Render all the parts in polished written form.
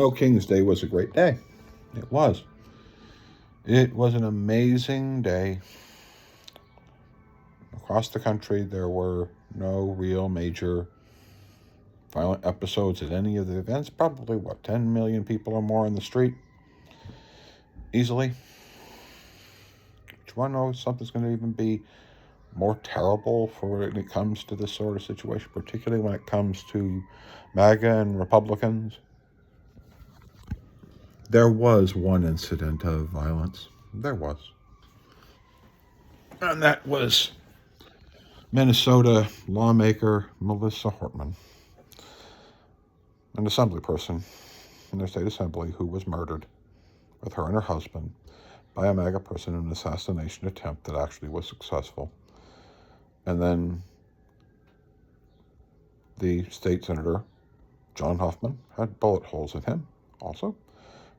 Oh, King's Day was a great day. It was. It was an amazing day. Across the country, there were no real major violent episodes at any of the events. Probably, 10 million people or more in the street? Easily. Do you want to know something's going to even be more terrible for when it comes to this sort of situation, particularly when it comes to MAGA and Republicans? There was one incident of violence. There was. And that was Minnesota lawmaker Melissa Hortman, an assembly person in the state assembly who was murdered with her and her husband by a MAGA person in an assassination attempt that actually was successful. And then the state senator, John Hoffman, had bullet holes in him also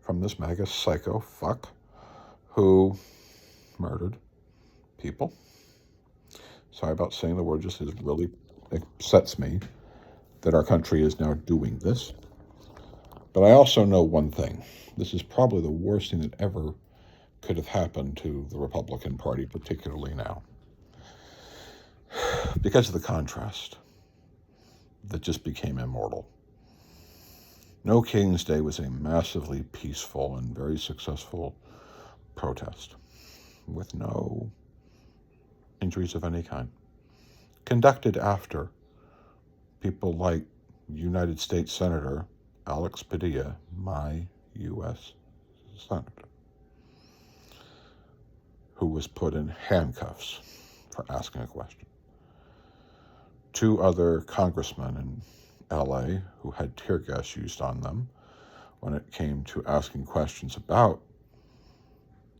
from this MAGA psycho fuck who murdered people. Sorry about saying the word, just it really upsets me that our country is now doing this. But I also know one thing. This is probably the worst thing that ever could have happened to the Republican Party, particularly now. Because of the contrast that just became immortal. No King's Day was a massively peaceful and very successful protest with no injuries of any kind. Conducted after people like United States Senator Alex Padilla, my U.S. Senator, who was put in handcuffs for asking a question. 2 other congressmen in L.A. who had tear gas used on them when it came to asking questions about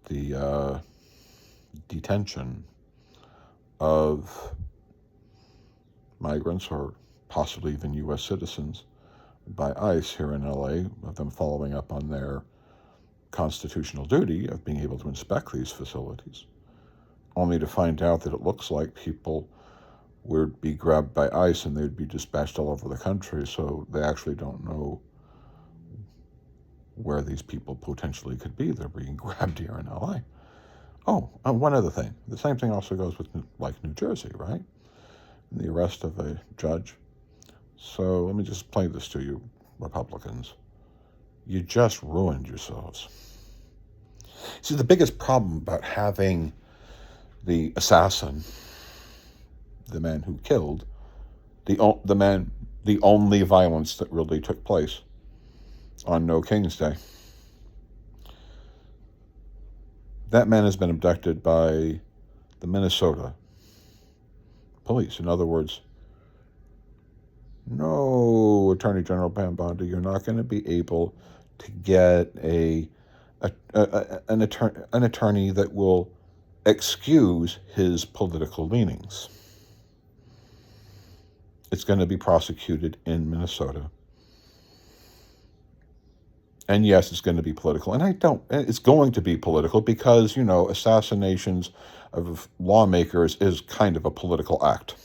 the detention of migrants or possibly even U.S. citizens by ICE here in L.A., of them following up on their constitutional duty of being able to inspect these facilities, only to find out that it looks like people would be grabbed by ICE and they'd be dispatched all over the country, so they actually don't know where these people potentially could be. They're being grabbed here in LA. Oh, one other thing. The same thing also goes with New Jersey, right? The arrest of a judge. So let me just play this to you, Republicans. You just ruined yourselves. See, the biggest problem about having the assassin, the man who killed, the only violence that really took place on No King's Day. That man has been abducted by the Minnesota police. In other words, no, Attorney General Pam Bondi, you're not going to be able to get an attorney that will excuse his political leanings. It's going to be prosecuted in Minnesota. And yes, it's going to be political. And it's going to be political because, assassinations of lawmakers is kind of a political act.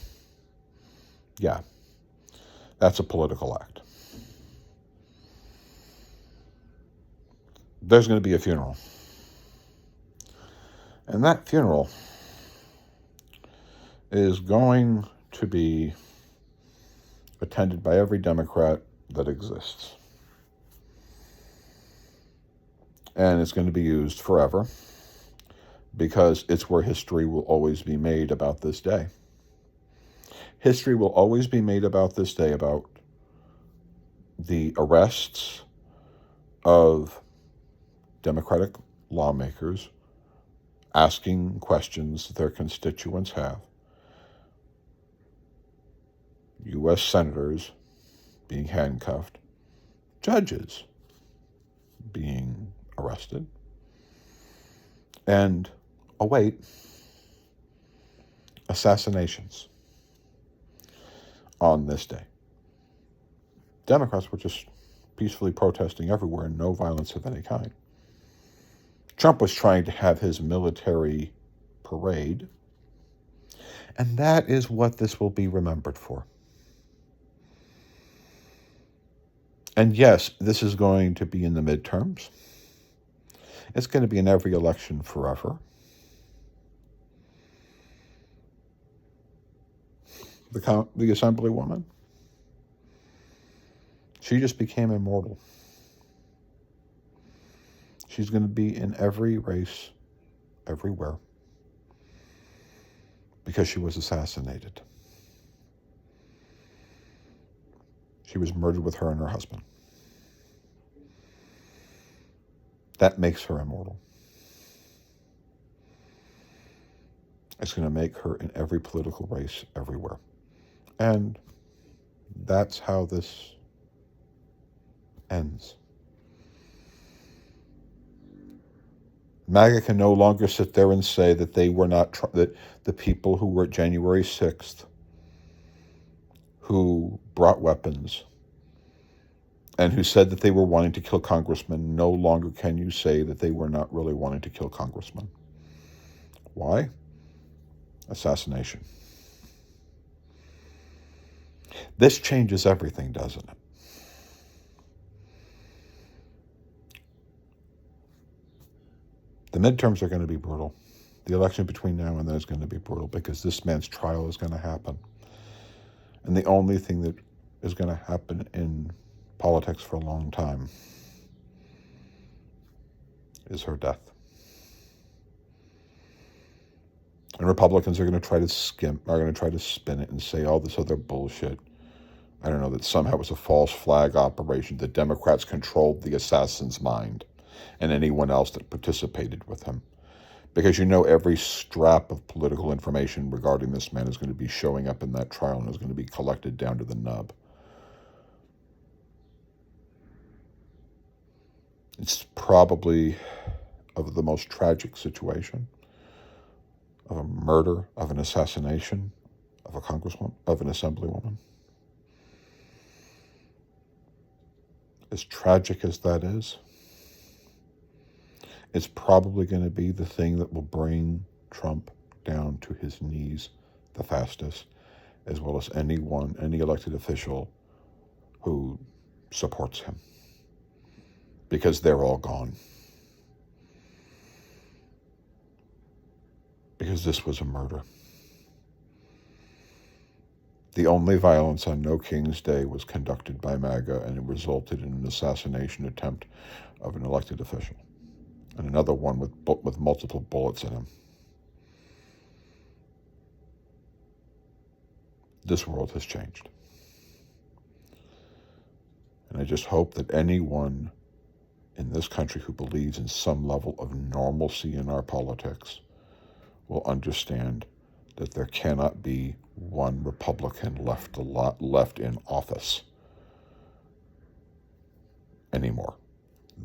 Yeah, that's a political act. There's going to be a funeral. And that funeral is going to be attended by every Democrat that exists. And it's going to be used forever because it's where history will always be made about this day. History will always be made about this day, about the arrests of Democratic lawmakers asking questions that their constituents have, U.S. senators being handcuffed, judges being arrested, and assassinations on this day. Democrats were just peacefully protesting everywhere, no violence of any kind. Trump was trying to have his military parade, and that is what this will be remembered for. And yes, this is going to be in the midterms. It's going to be in every election forever. The Assemblywoman, she just became immortal. She's going to be in every race, everywhere, because she was assassinated. She was murdered with her and her husband. That makes her immortal. It's going to make her in every political race everywhere. And that's how this ends. MAGA can no longer sit there and say that they were not, that the people who were at January 6th, who brought weapons, and who said that they were wanting to kill congressmen, no longer can you say that they were not really wanting to kill congressmen. Why? Assassination. This changes everything, doesn't it? The midterms are going to be brutal. The election between now and then is going to be brutal because this man's trial is going to happen. And the only thing that is going to happen in politics for a long time is her death. And Republicans are going to try to spin it and say all this other bullshit. I don't know, that somehow it was a false flag operation. The Democrats controlled the assassin's mind and anyone else that participated with him. Because you know every scrap of political information regarding this man is going to be showing up in that trial and is going to be collected down to the nub. It's probably of the most tragic situation, of a murder, of an assassination, of a congresswoman, of an assemblywoman. As tragic as that is, it's probably going to be the thing that will bring Trump down to his knees the fastest, as well as any elected official who supports him, because they're all gone. Because this was a murder. The only violence on No King's Day was conducted by MAGA, and it resulted in an assassination attempt of an elected official, and another one with multiple bullets in him. This world has changed. And I just hope that anyone in this country who believes in some level of normalcy in our politics will understand that there cannot be one Republican left in office anymore.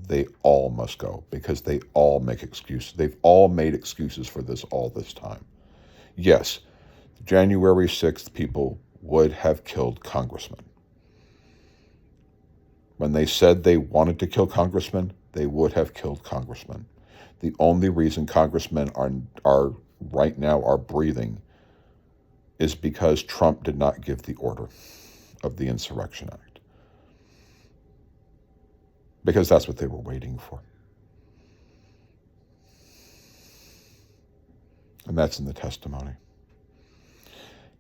They all must go, because they all make excuses. They've all made excuses for this all this time. Yes, January 6th people would have killed congressmen. When they said they wanted to kill congressmen, they would have killed congressmen. The only reason congressmen are right now are breathing is because Trump did not give the order of the Insurrection Act. Because that's what they were waiting for. And that's in the testimony.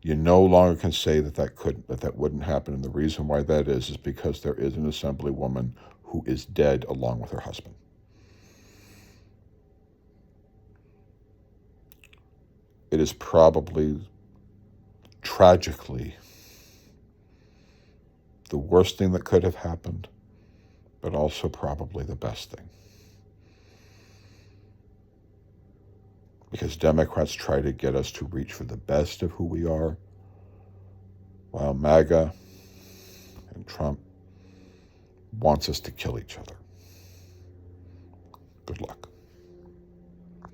You no longer can say that wouldn't happen. And the reason why that is because there is an assemblywoman who is dead along with her husband. It is probably, tragically, the worst thing that could have happened, but also probably the best thing. Because Democrats try to get us to reach for the best of who we are, while MAGA and Trump wants us to kill each other. Good luck.